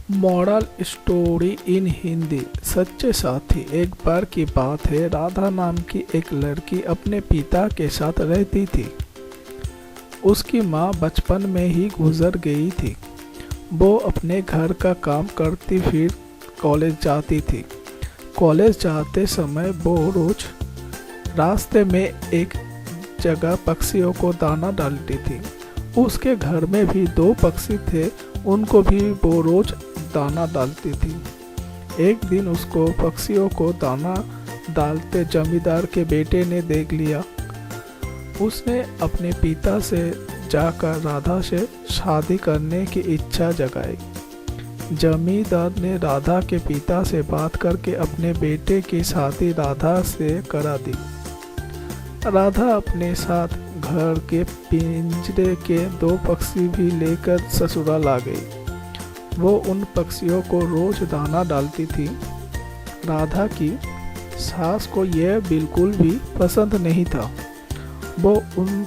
Moral story in Hindi. सच्चे साथी। एक बार की बात है, राधा नाम की एक लड़की अपने पिता के साथ रहती थी। उसकी माँ बचपन में ही गुजर गई थी। वो अपने घर का काम करती फिर कॉलेज जाती थी। कॉलेज जाते समय वो रोज रास्ते में एक जगह पक्षियों को दाना डालती थी। उसके घर में भी 2 पक्षी थे, उनको भी वो रोज दाना डालती थी। एक दिन उसको पक्षियों को दाना डालते जमींदार के बेटे ने देख लिया। उसने अपने पिता से जाकर राधा से शादी करने की इच्छा जगाई। जमींदार ने राधा के पिता से बात करके अपने बेटे की शादी राधा से करा दी। राधा अपने साथ घर के पिंजरे के 2 पक्षी भी लेकर ससुराल आ गई। वो उन पक्षियों को रोज दाना डालती थी। राधा की सास को यह बिल्कुल भी पसंद नहीं था। वो उन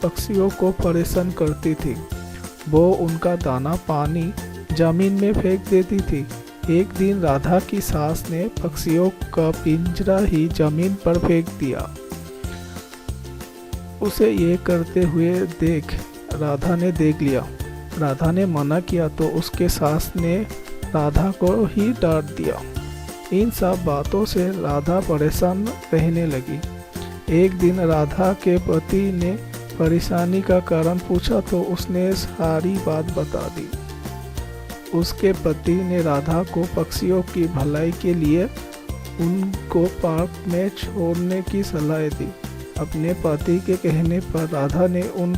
पक्षियों को परेशान करती थी। वो उनका दाना पानी जमीन में फेंक देती थी। एक दिन राधा की सास ने पक्षियों का पिंजरा ही जमीन पर फेंक दिया। उसे ये करते हुए राधा ने देख लिया। राधा ने मना किया तो उसके सास ने राधा को ही डांट दिया। इन सब बातों से राधा परेशान रहने लगी। एक दिन राधा के पति ने परेशानी का कारण पूछा तो उसने सारी बात बता दी। उसके पति ने राधा को पक्षियों की भलाई के लिए उनको पार्क में छोड़ने की सलाह दी। अपने पति के कहने पर राधा ने उन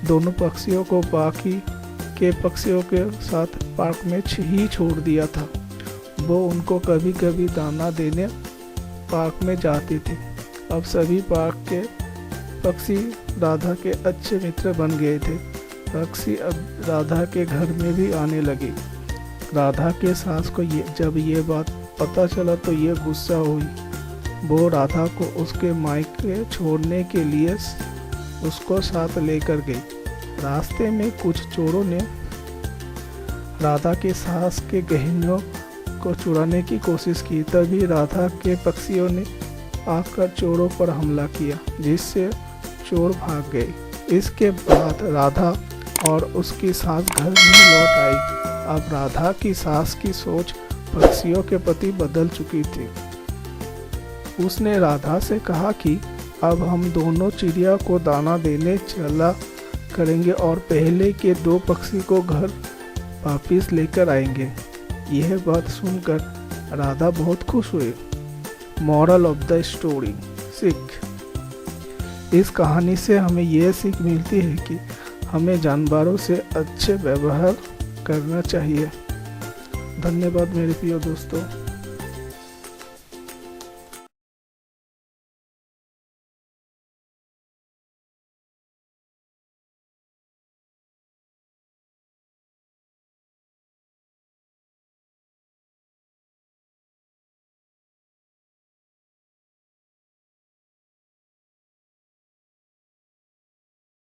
दोनों पक्षियों को बाकी के पक्षियों के साथ पार्क में ही छोड़ दिया था। वो उनको कभी कभी दाना देने पार्क में जाती थी। अब सभी पार्क के पक्षी राधा के अच्छे मित्र बन गए थे। पक्षी अब राधा के घर में भी आने लगे। राधा के सास को जब ये बात पता चला तो ये गुस्सा हुई। वो राधा को उसके मायके छोड़ने के लिए उसको साथ लेकर गई। रास्ते में कुछ चोरों ने राधा के सास के गहनों को चुराने की कोशिश की। तभी राधा के पक्षियों ने आकर चोरों पर हमला किया, जिससे चोर भाग गए। इसके बाद राधा और उसकी सास घर में लौट आई। अब राधा की सास की सोच पक्षियों के प्रति बदल चुकी थी। उसने राधा से कहा कि अब हम दोनों चिड़िया को दाना देने चला करेंगे और पहले के 2 पक्षी को घर वापिस लेकर आएंगे। यह बात सुनकर राधा बहुत खुश हुई। Moral of the story. सीख। इस कहानी से हमें यह सीख मिलती है कि हमें जानवरों से अच्छे व्यवहार करना चाहिए। धन्यवाद मेरे प्रिय दोस्तों।